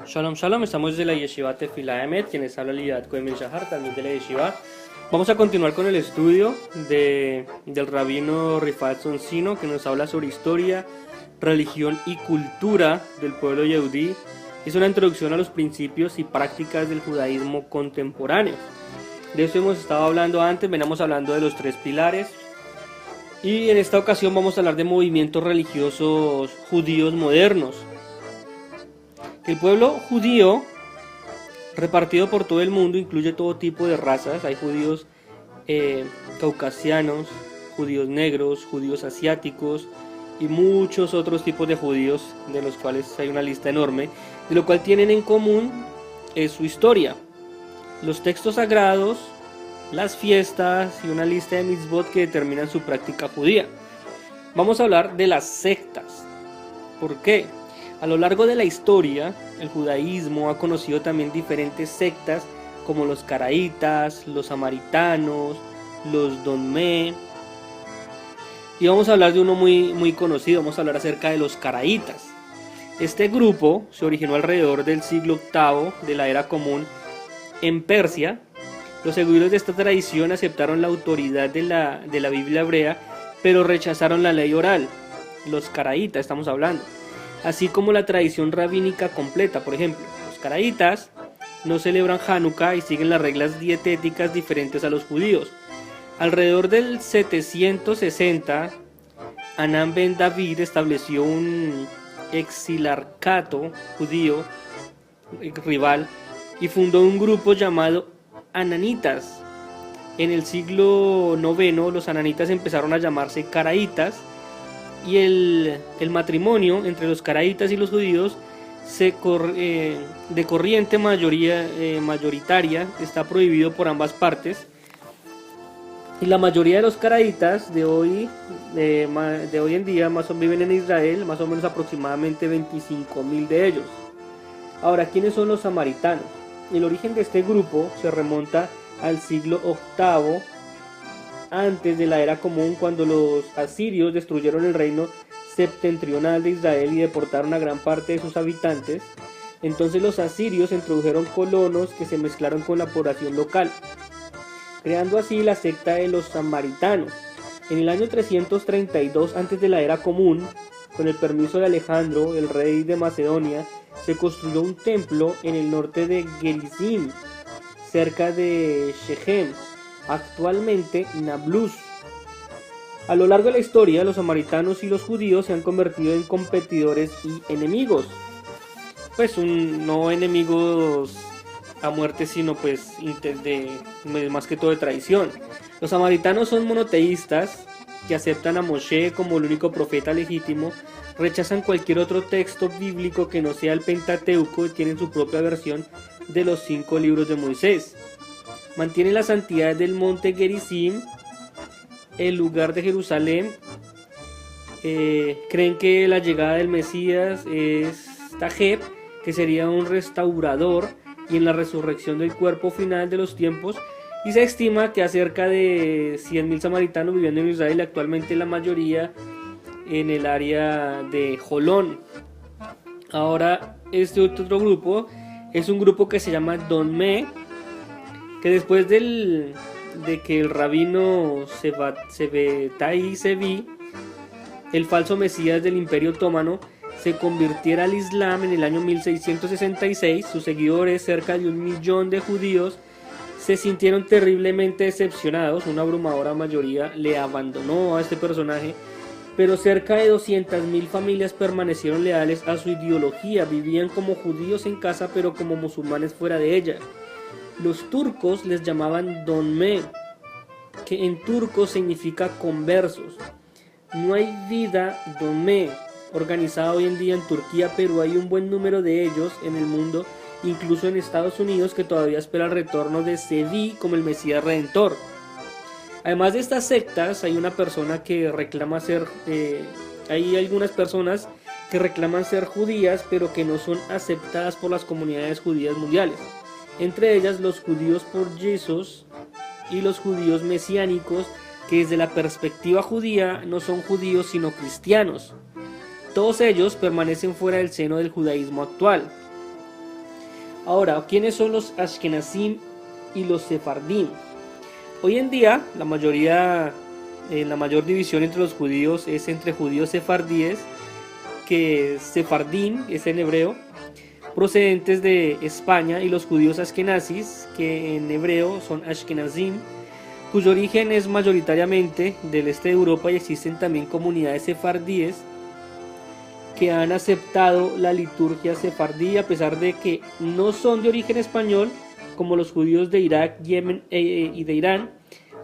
Shalom, shalom, estamos desde la Yeshiva Tefilá Emet, quienes habla Liat Cohen Ben Shahar, también de la Yeshiva. Vamos a continuar con el estudio del rabino Rifat Sonsino, que nos habla sobre historia, religión y cultura del pueblo yehudí. Es una introducción a los principios y prácticas del judaísmo contemporáneo. De eso hemos estado hablando antes, veníamos hablando de los tres pilares. Y en esta ocasión vamos a hablar de movimientos religiosos judíos modernos. El pueblo judío, repartido por todo el mundo, incluye todo tipo de razas. Hay judíos caucasianos, judíos negros, judíos asiáticos y muchos otros tipos de judíos, de los cuales hay una lista enorme, de lo cual tienen en común su historia, los textos sagrados, las fiestas y una lista de mitzvot que determinan su práctica judía. Vamos a hablar de las sectas. ¿Por qué? A lo largo de la historia, el judaísmo ha conocido también diferentes sectas como los caraítas, los samaritanos, los donmé. Y vamos a hablar de uno muy conocido, vamos a hablar acerca de los caraítas. Este grupo se originó alrededor del siglo VIII de la Era Común en Persia. Los seguidores de esta tradición aceptaron la autoridad de la Biblia hebrea, pero rechazaron la ley oral. Los caraítas estamos hablando. Así como la tradición rabínica completa. Por ejemplo, los caraítas no celebran Hanukkah y siguen las reglas dietéticas diferentes a los judíos. Alrededor del 760, Anán ben David estableció un exilarcato judío rival y fundó un grupo llamado Ananitas. En el siglo IX, los ananitas empezaron a llamarse caraítas. Y el matrimonio entre los caraítas y los judíos de corriente mayoritaria está prohibido por ambas partes. Y la mayoría de los caraítas de hoy en día viven en Israel, más o menos aproximadamente 25.000 de ellos. Ahora, ¿quiénes son los samaritanos? El origen de este grupo se remonta al siglo VIII antes de la Era Común, cuando los asirios destruyeron el reino septentrional de Israel y deportaron a gran parte de sus habitantes. Entonces los asirios introdujeron colonos que se mezclaron con la población local, creando así la secta de los samaritanos. En el año 332 antes de la Era Común, con el permiso de Alejandro, el rey de Macedonia, se construyó un templo en el norte de Gerizim, cerca de Shechem, actualmente Nablus. A lo largo de la historia, los samaritanos y los judíos se han convertido en competidores y enemigos. Pues no enemigos a muerte, sino pues más que todo de traición. Los samaritanos son monoteístas que aceptan a Moshe como el único profeta legítimo, rechazan cualquier otro texto bíblico que no sea el Pentateuco y tienen su propia versión de los 5 libros de Moisés. Mantienen la santidad del monte Gerizim, el lugar de Jerusalén. Creen que la llegada del Mesías es Tajeb, que sería un restaurador, y en la resurrección del cuerpo final de los tiempos. Y se estima que a cerca de 100.000 samaritanos viviendo en Israel, actualmente la mayoría en el área de Jolón. Ahora, este otro grupo es un grupo que se llama Donmé, que después de que el rabino Sebetai Sevi, el falso mesías del Imperio Otomano, se convirtiera al Islam en el año 1666, sus seguidores, cerca de 1 millón de judíos, se sintieron terriblemente decepcionados. Una abrumadora mayoría le abandonó a este personaje, pero cerca de 200.000 familias permanecieron leales a su ideología, vivían como judíos en casa pero como musulmanes fuera de ella. Los turcos les llamaban Donmé, que en turco significa conversos. No hay vida Donmé organizada hoy en día en Turquía, pero hay un buen número de ellos en el mundo, incluso en Estados Unidos, que todavía espera el retorno de Sevi como el Mesías Redentor. Además de estas sectas, hay algunas personas que reclaman ser judías, pero que no son aceptadas por las comunidades judías mundiales. Entre ellas los judíos por Jesús y los judíos mesiánicos, que desde la perspectiva judía no son judíos sino cristianos. Todos ellos permanecen fuera del seno del judaísmo actual. Ahora, ¿quiénes son los Ashkenazim y los Sefardim? Hoy en día, la mayor división entre los judíos es entre judíos sefardíes, que Sefardim es en hebreo, procedentes de España, y los judíos ashkenazis, que en hebreo son Ashkenazim, cuyo origen es mayoritariamente del este de Europa, y existen también comunidades sefardíes que han aceptado la liturgia sefardí a pesar de que no son de origen español, como los judíos de Irak, Yemen y de Irán.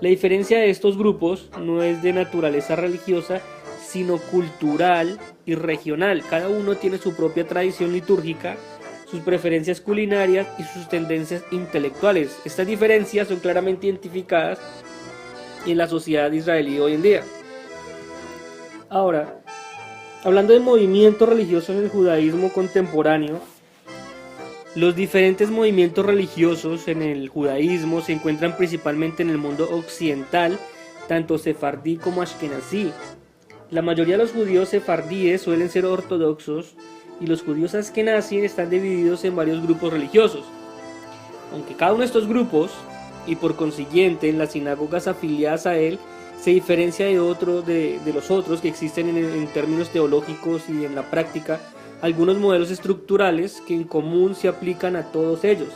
La diferencia de estos grupos no es de naturaleza religiosa, sino cultural y regional. Cada uno tiene su propia tradición litúrgica, sus preferencias culinarias y sus tendencias intelectuales. Estas diferencias son claramente identificadas en la sociedad israelí hoy en día. Ahora, hablando de movimientos religiosos en el judaísmo contemporáneo, los diferentes movimientos religiosos en el judaísmo se encuentran principalmente en el mundo occidental, tanto sefardí como ashkenazí. La mayoría de los judíos sefardíes suelen ser ortodoxos y los judíos ashkenazí están divididos en varios grupos religiosos. Aunque cada uno de estos grupos, y por consiguiente en las sinagogas afiliadas a él, se diferencia de los otros que existen en términos teológicos y en la práctica, algunos modelos estructurales que en común se aplican a todos ellos.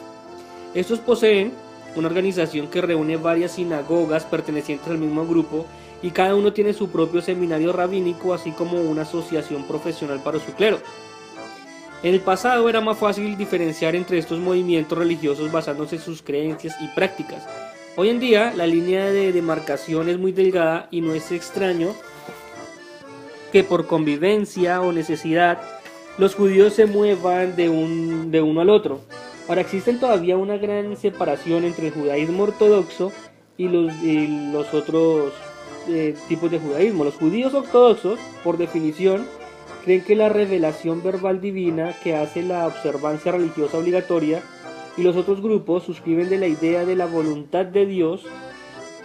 Estos poseen una organización que reúne varias sinagogas pertenecientes al mismo grupo, y cada uno tiene su propio seminario rabínico, así como una asociación profesional para su clero. En el pasado era más fácil diferenciar entre estos movimientos religiosos basándose en sus creencias y prácticas. Hoy en día la línea de demarcación es muy delgada, y no es extraño que por convivencia o necesidad los judíos se muevan de uno al otro. Ahora, existen todavía una gran separación entre el judaísmo ortodoxo y los otros tipos de judaísmo. Los judíos ortodoxos, por definición, creen que la revelación verbal divina que hace la observancia religiosa obligatoria, y los otros grupos suscriben de la idea de la voluntad de Dios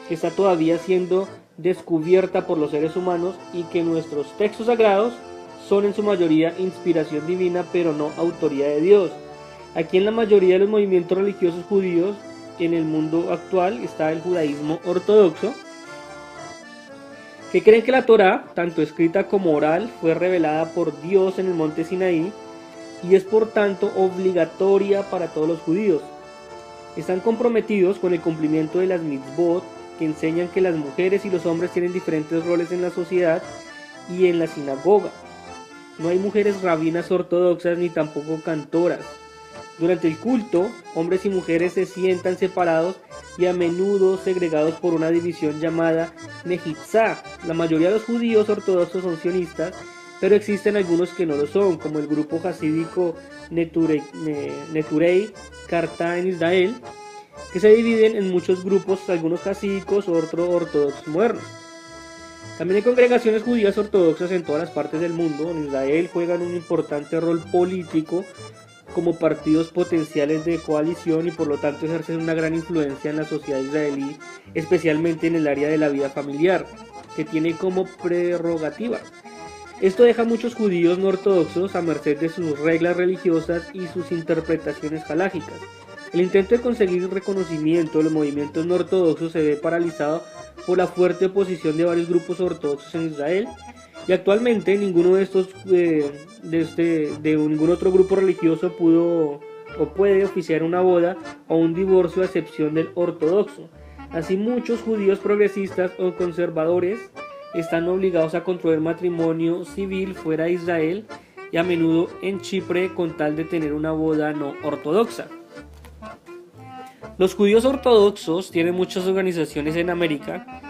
que está todavía siendo descubierta por los seres humanos, y que nuestros textos sagrados son en su mayoría inspiración divina, pero no autoría de Dios. Aquí en la mayoría de los movimientos religiosos judíos en el mundo actual está el judaísmo ortodoxo, que creen que la Torá, tanto escrita como oral, fue revelada por Dios en el monte Sinaí y es por tanto obligatoria para todos los judíos. Están comprometidos con el cumplimiento de las mitzvot, que enseñan que las mujeres y los hombres tienen diferentes roles en la sociedad y en la sinagoga. No hay mujeres rabinas ortodoxas ni tampoco cantoras. Durante el culto, hombres y mujeres se sientan separados y a menudo segregados por una división llamada Mejitzá. La mayoría de los judíos ortodoxos son sionistas, pero existen algunos que no lo son, como el grupo jasídico Neturei Karta en Israel, que se dividen en muchos grupos, algunos jasídicos, otros ortodoxos modernos. También hay congregaciones judías ortodoxas en todas las partes del mundo. En Israel juegan un importante rol político como partidos potenciales de coalición, y por lo tanto ejercen una gran influencia en la sociedad israelí, especialmente en el área de la vida familiar, que tiene como prerrogativa. Esto deja a muchos judíos no ortodoxos a merced de sus reglas religiosas y sus interpretaciones halágicas. El intento de conseguir reconocimiento de los movimientos no ortodoxos se ve paralizado por la fuerte oposición de varios grupos ortodoxos en Israel, y actualmente ninguno de estos ningún otro grupo religioso pudo o puede oficiar una boda o un divorcio a excepción del ortodoxo. Así, muchos judíos progresistas o conservadores están obligados a contraer matrimonio civil fuera de Israel, y a menudo en Chipre, con tal de tener una boda no ortodoxa. Los judíos ortodoxos tienen muchas organizaciones en América.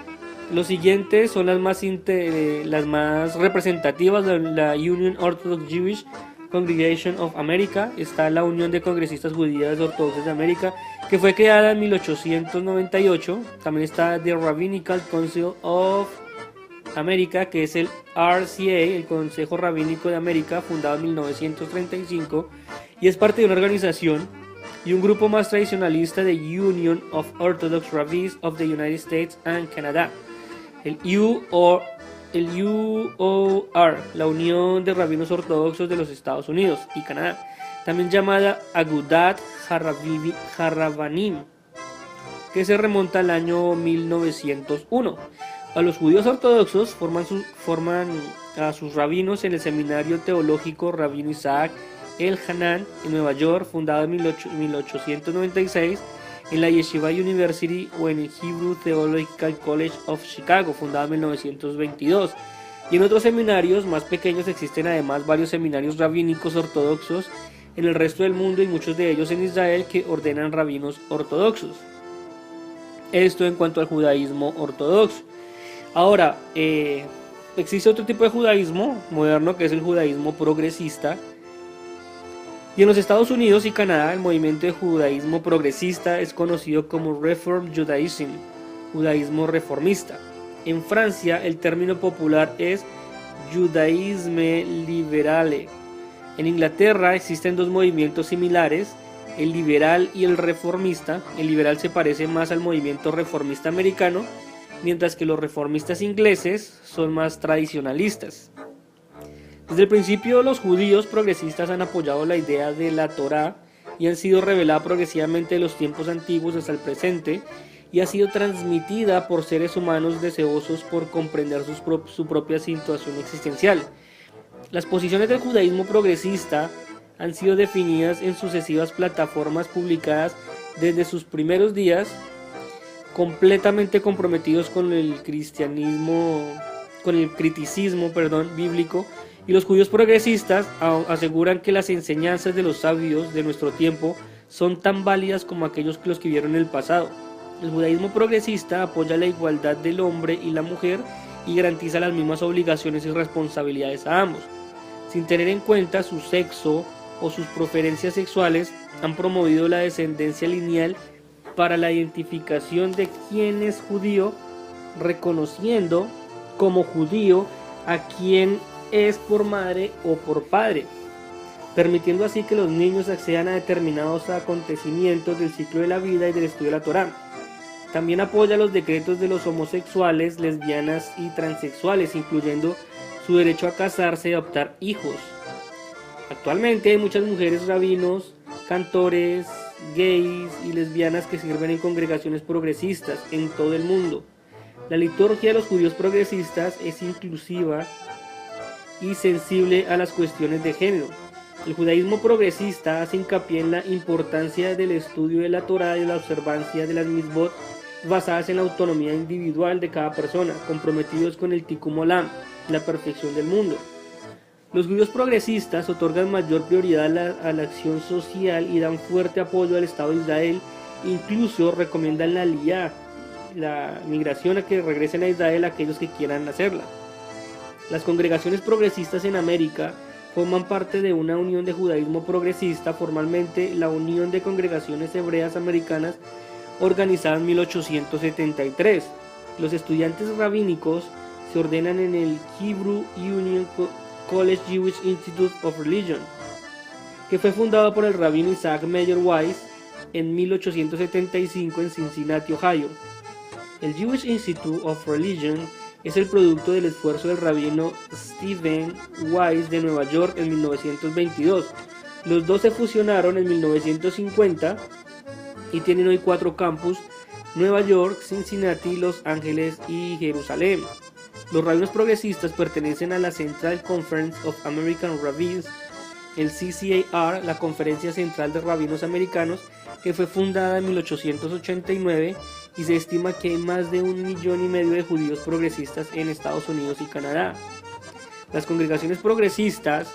Los siguientes son las más representativas: la Union Orthodox Jewish Congregation of America, está la Unión de Congresistas Judías Ortodoxas de América, que fue creada en 1898, también está The Rabbinical Council of America, que es el RCA, el Consejo Rabínico de América, fundado en 1935, y es parte de una organización y un grupo más tradicionalista de Union of Orthodox Rabbis of the United States and Canada, el UOR, la Unión de Rabinos Ortodoxos de los Estados Unidos y Canadá, también llamada Agudat Haravanim, que se remonta al año 1901. A los judíos ortodoxos forman a sus rabinos en el seminario teológico Rabino Isaac El-Hanan en Nueva York, fundado en 1896, en la Yeshiva University o en el Hebrew Theological College of Chicago, fundado en 1922. Y en otros seminarios más pequeños existen además varios seminarios rabínicos ortodoxos en el resto del mundo y muchos de ellos en Israel que ordenan rabinos ortodoxos. Esto en cuanto al judaísmo ortodoxo. Ahora, existe otro tipo de judaísmo moderno que es el judaísmo progresista. Y en los Estados Unidos y Canadá el movimiento de judaísmo progresista es conocido como Reform Judaism, judaísmo reformista. En Francia el término popular es Judaïsme liberale. En Inglaterra existen dos movimientos similares, el liberal y el reformista. El liberal se parece más al movimiento reformista americano, mientras que los reformistas ingleses son más tradicionalistas. Desde el principio los judíos progresistas han apoyado la idea de la Torá y han sido revelada progresivamente de los tiempos antiguos hasta el presente y ha sido transmitida por seres humanos deseosos por comprender su propia situación existencial. Las posiciones del judaísmo progresista han sido definidas en sucesivas plataformas publicadas desde sus primeros días, completamente comprometidos con el criticismo bíblico. Y los judíos progresistas aseguran que las enseñanzas de los sabios de nuestro tiempo son tan válidas como aquellos que los que vivieron en el pasado. El judaísmo progresista apoya la igualdad del hombre y la mujer y garantiza las mismas obligaciones y responsabilidades a ambos. Sin tener en cuenta su sexo o sus preferencias sexuales, han promovido la descendencia lineal para la identificación de quién es judío, reconociendo como judío a quien es por madre o por padre, permitiendo así que los niños accedan a determinados acontecimientos del ciclo de la vida y del estudio de la Torá. También apoya los decretos de los homosexuales, lesbianas y transexuales, incluyendo su derecho a casarse y adoptar hijos. Actualmente hay muchas mujeres rabinos, cantores, gays y lesbianas que sirven en congregaciones progresistas en todo el mundo. La liturgia de los judíos progresistas es inclusiva y sensible a las cuestiones de género. El judaísmo progresista hace hincapié en la importancia del estudio de la Torá y la observancia de las mitzvot basadas en la autonomía individual de cada persona, comprometidos con el Tikkun Olam, la perfección del mundo. Los judíos progresistas otorgan mayor prioridad a la acción social y dan fuerte apoyo al Estado de Israel, incluso recomiendan la aliyá, la migración, a que regresen a Israel aquellos que quieran hacerla. Las congregaciones progresistas en América forman parte de una unión de judaísmo progresista, formalmente la Unión de Congregaciones Hebreas Americanas, organizada en 1873. Los estudiantes rabínicos se ordenan en el Hebrew Union College Jewish Institute of Religion, que fue fundado por el rabino Isaac Meyer Weiss en 1875 en Cincinnati, Ohio. El Jewish Institute of Religion es el producto del esfuerzo del rabino Stephen Weiss de Nueva York en 1922. Los dos se fusionaron en 1950 y tienen hoy 4 campus: Nueva York, Cincinnati, Los Ángeles y Jerusalén. Los rabinos progresistas pertenecen a la Central Conference of American Rabbis, el CCAR, la Conferencia Central de Rabinos Americanos, que fue fundada en 1889, y se estima que hay más de 1,5 millones de judíos progresistas en Estados Unidos y Canadá. Las congregaciones progresistas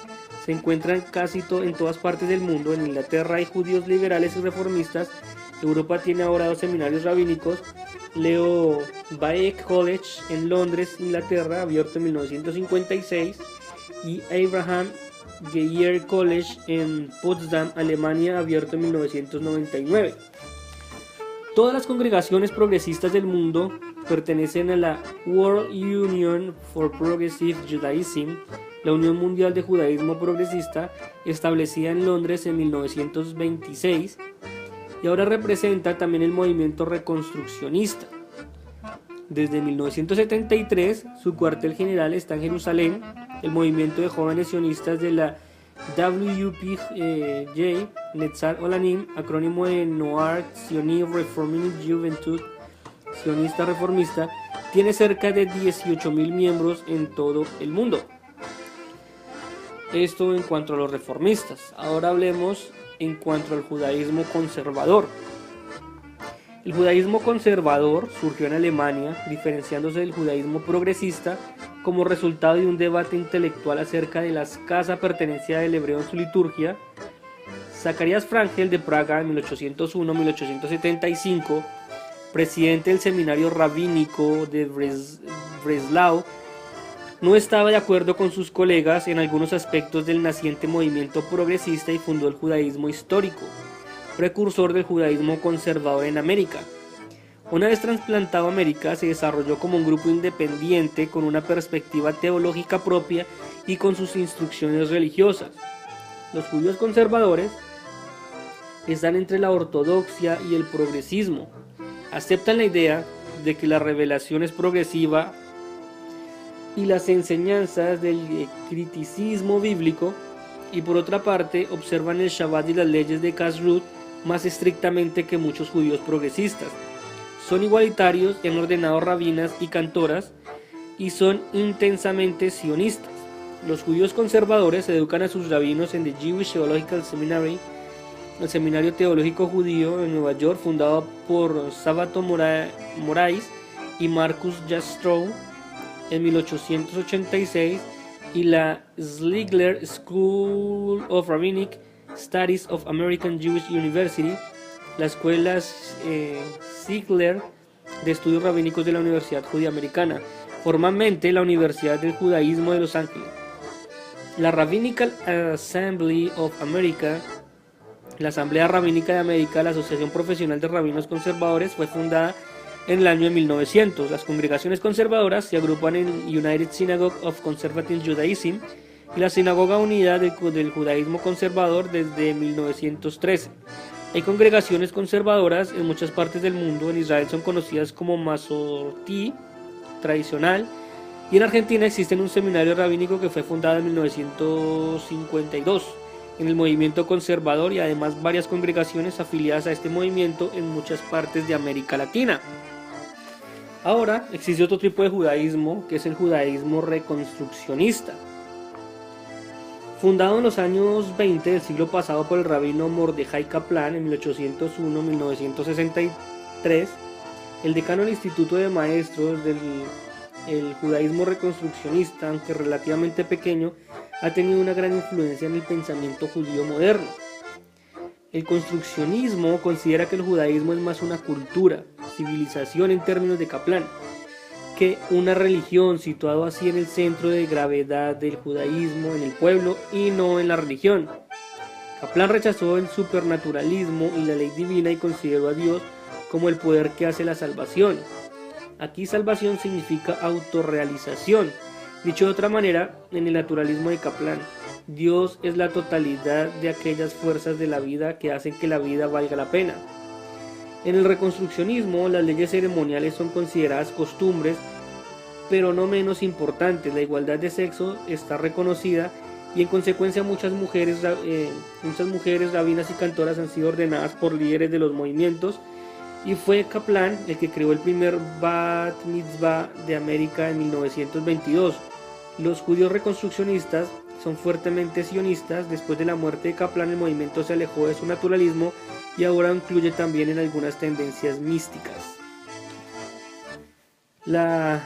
se encuentran casi en todas partes del mundo. En Inglaterra hay judíos liberales y reformistas. Europa tiene ahora 2 seminarios rabínicos: Leo Baeck College en Londres, Inglaterra, abierto en 1956, y Abraham Geyer College en Potsdam, Alemania, abierto en 1999. Todas las congregaciones progresistas del mundo pertenecen a la World Union for Progressive Judaism, la Unión Mundial de Judaísmo Progresista, establecida en Londres en 1926, y ahora representa también el movimiento reconstruccionista. Desde 1973, su cuartel general está en Jerusalén. El movimiento de jóvenes sionistas de la WPJ, Netzat Olanim, acrónimo de Noar Sioní Reforming Juventud, sionista reformista, tiene cerca de 18.000 miembros en todo el mundo. Esto en cuanto a los reformistas. Ahora hablemos en cuanto al judaísmo conservador. El judaísmo conservador surgió en Alemania, diferenciándose del judaísmo progresista como resultado de un debate intelectual acerca de la escasa pertenencia del hebreo en su liturgia. Zacarías Frangel de Praga en 1801-1875, presidente del seminario rabínico de Breslau, no estaba de acuerdo con sus colegas en algunos aspectos del naciente movimiento progresista y fundó el judaísmo histórico, precursor del judaísmo conservador en América. Una vez trasplantado a América, se desarrolló como un grupo independiente con una perspectiva teológica propia y con sus instrucciones religiosas. Los judíos conservadores están entre la ortodoxia y el progresismo. Aceptan la idea de que la revelación es progresiva y las enseñanzas del criticismo bíblico, y por otra parte observan el Shabbat y las leyes de Kashrut más estrictamente que muchos judíos progresistas. Son igualitarios y han ordenado rabinas y cantoras y son intensamente sionistas. Los judíos conservadores educan a sus rabinos en The Jewish Theological Seminary, el seminario teológico judío en Nueva York, fundado por Sabato Morais y Marcus Jastrow en 1886, y la Ziegler School of Rabbinic Studies of American Jewish University, la escuela Ziegler de estudios rabínicos de la Universidad Judía Americana, formalmente la Universidad del Judaísmo de Los Ángeles. La Rabbinical Assembly of America, la Asamblea Rabínica de América, la Asociación Profesional de Rabinos Conservadores, fue fundada en el año de 1900. Las congregaciones conservadoras se agrupan en United Synagogue of Conservative Judaism y la Sinagoga Unida del Judaísmo Conservador desde 1913. Hay congregaciones conservadoras en muchas partes del mundo. En Israel son conocidas como Masorti, tradicional, y en Argentina existe un seminario rabínico que fue fundado en 1952 en el movimiento conservador, y además varias congregaciones afiliadas a este movimiento en muchas partes de América Latina. Ahora existe otro tipo de judaísmo, que es el judaísmo reconstruccionista. Fundado en los años 20 del siglo pasado por el rabino Mordejai Kaplan en 1801-1963, el decano del Instituto de Maestros del judaísmo reconstruccionista, aunque relativamente pequeño, ha tenido una gran influencia en el pensamiento judío moderno. El construccionismo considera que el judaísmo es más una cultura, civilización en términos de Kaplan, que una religión, situado así en el centro de gravedad del judaísmo, en el pueblo y no en la religión. Kaplan rechazó el supernaturalismo y la ley divina y consideró a Dios como el poder que hace la salvación. Aquí salvación significa autorrealización. Dicho de otra manera, en el naturalismo de Kaplan, Dios es la totalidad de aquellas fuerzas de la vida que hacen que la vida valga la pena. En el reconstruccionismo, las leyes ceremoniales son consideradas costumbres, pero no menos importantes. La igualdad de sexo está reconocida y en consecuencia muchas mujeres rabinas y cantoras han sido ordenadas por líderes de los movimientos, y fue Kaplan el que creó el primer Bat Mitzvah de América en 1922. Los judíos reconstruccionistas son fuertemente sionistas. Después de la muerte de Kaplan, el movimiento se alejó de su naturalismo y ahora incluye también en algunas tendencias místicas. La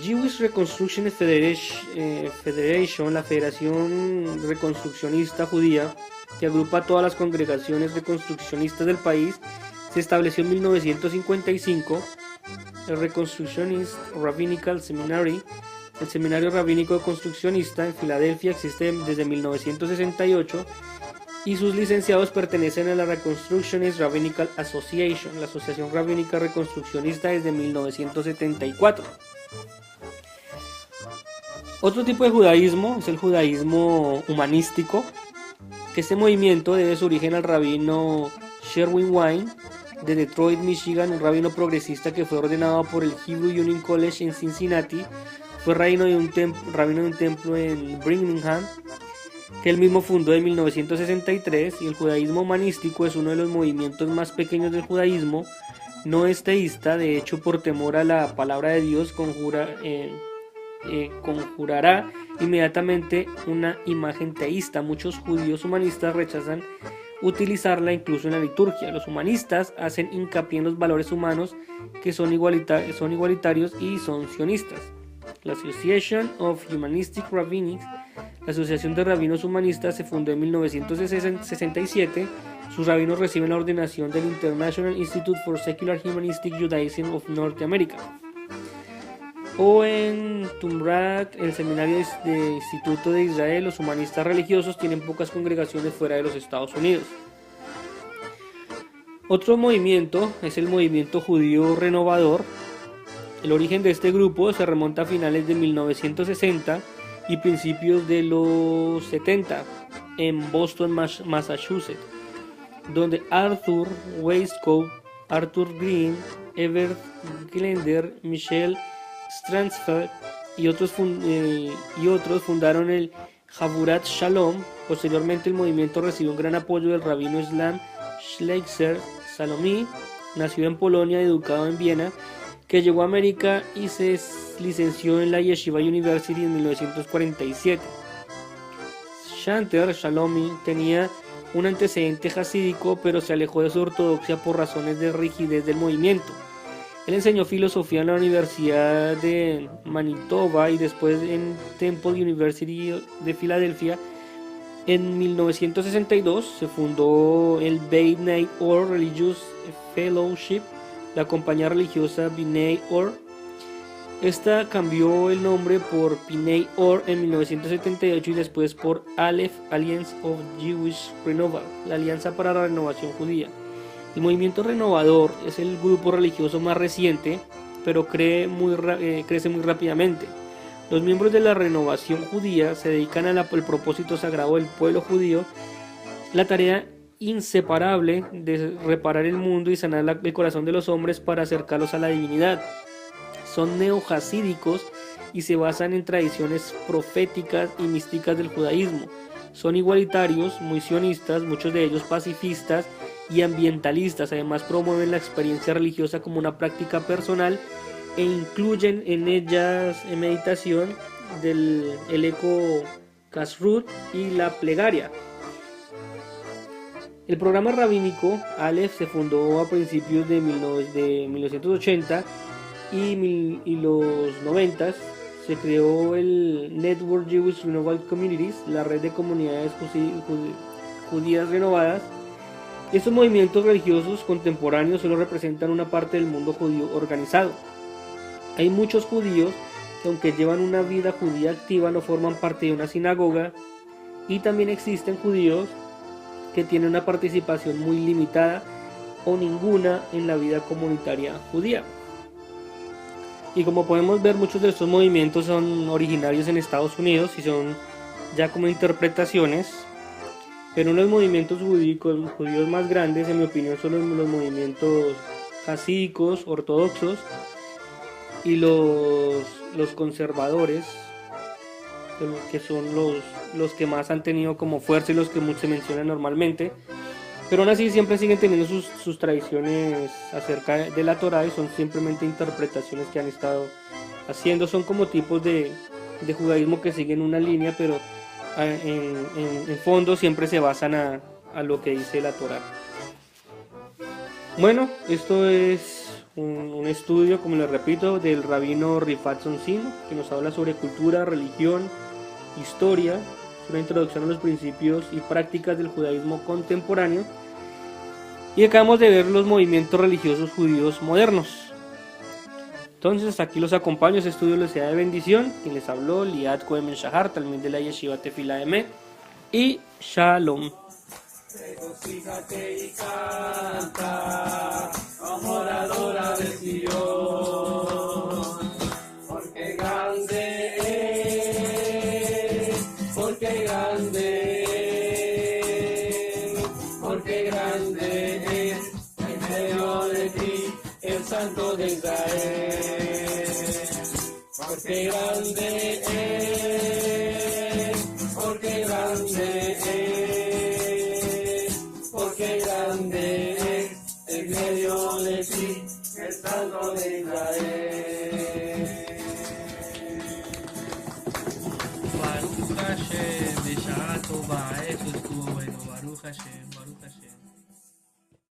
Jewish Reconstruction Federation, la Federación Reconstruccionista Judía, que agrupa a todas las congregaciones reconstruccionistas del país, se estableció en 1955. El Reconstructionist Rabbinical Seminary, el Seminario Rabínico Construccionista en Filadelfia, existe desde 1968 y sus licenciados pertenecen a la Reconstructionist Rabbinical Association, la Asociación Rabínica Reconstruccionista, desde 1974. Otro tipo de judaísmo es el judaísmo humanístico, que este movimiento debe su origen al rabino Sherwin Wine de Detroit, Michigan, un rabino progresista que fue ordenado por el Hebrew Union College en Cincinnati. Fue rabino de un templo en Birmingham que él mismo fundó en 1963, y el judaísmo humanístico es uno de los movimientos más pequeños del judaísmo. No es teísta, de hecho, por temor a la palabra de Dios, conjurará inmediatamente una imagen teísta. Muchos judíos humanistas rechazan utilizarla incluso en la liturgia. Los humanistas hacen hincapié en los valores humanos que son igualitarios y son sionistas. La Association of Humanistic Rabbinics, la Asociación de Rabinos Humanistas, se fundó en 1967. Sus rabinos reciben la ordenación del International Institute for Secular Humanistic Judaism of North America. O en Tumrat, el seminario de Instituto de Israel, los humanistas religiosos tienen pocas congregaciones fuera de los Estados Unidos. Otro movimiento es el movimiento judío renovador. El origen de este grupo se remonta a finales de 1960 y principios de los 70 en Boston, Massachusetts, donde Arthur Weishaupt, Arthur Green, Evert Glender, Michel Stransfeld y otros fundaron el Javurat Shalom. Posteriormente el movimiento recibió un gran apoyo del rabino Islam Schleicher Salomí, nacido en Polonia y educado en Viena, que llegó a América y se licenció en la Yeshiva University en 1947. Shanter Shalomi tenía un antecedente jasídico, pero se alejó de su ortodoxia por razones de rigidez del movimiento. Él enseñó filosofía en la Universidad de Manitoba y después en Temple University de Filadelfia. En 1962 se fundó el B'nai Or Religious Fellowship, la compañía religiosa B'nai Or. Esta cambió el nombre por B'nai Or en 1978 y después por Aleph, Alliance of Jewish Renewal, la Alianza para la Renovación Judía. El movimiento renovador es el grupo religioso más reciente, pero crece muy rápidamente. Los miembros de la renovación judía se dedican al propósito sagrado del pueblo judío, la tarea inseparable de reparar el mundo y sanar el corazón de los hombres para acercarlos a la divinidad. Son neojasídicos y se basan en tradiciones proféticas y místicas del judaísmo. Son igualitarios, muy sionistas, muchos de ellos pacifistas y ambientalistas. Además promueven la experiencia religiosa como una práctica personal e incluyen en ellas meditación del eco kashrut y la plegaria. El programa rabínico Aleph se fundó a principios de 1980 y los 90 se creó el Network Jewish Renewal Communities, la red de comunidades judías renovadas. Estos movimientos religiosos contemporáneos solo representan una parte del mundo judío organizado. Hay muchos judíos que, aunque llevan una vida judía activa, no forman parte de una sinagoga, y también existen judíos que tienen una participación muy limitada o ninguna en la vida comunitaria judía. Y como podemos ver, muchos de estos movimientos son originarios en Estados Unidos y son ya como interpretaciones. Pero uno de los movimientos judíos más grandes, en mi opinión, son los movimientos jasídicos, ortodoxos, y los conservadores, que son los que más han tenido como fuerza y los que se mencionan normalmente. Pero aún así siempre siguen teniendo sus tradiciones acerca de la Torá y son simplemente interpretaciones que han estado haciendo. Son como tipos de judaísmo que siguen una línea, pero en fondo siempre se basan a lo que dice la Torá. Bueno, esto es un estudio, como les repito, del rabino Rifat Zonsino, que nos habla sobre cultura, religión, historia. Es una introducción a los principios y prácticas del judaísmo contemporáneo. Y acabamos de ver los movimientos religiosos judíos modernos. Entonces, hasta aquí los acompaño. Este estudio les sea de bendición. Quien les habló, Liat Cohen Ben Shahar, talmid de la Yeshiva Tefila Emet. Y Shalom. Regocíjate y canta, adoradora de Sion, porque grande es, porque grande es, porque grande es en medio de ti el Santo de Israel, porque grande es, porque grande es. grande en medio de ti, el Santo de Israel. Baruch Hashem, Bishá Tová, eso estuvo bueno, Baruch Hashem.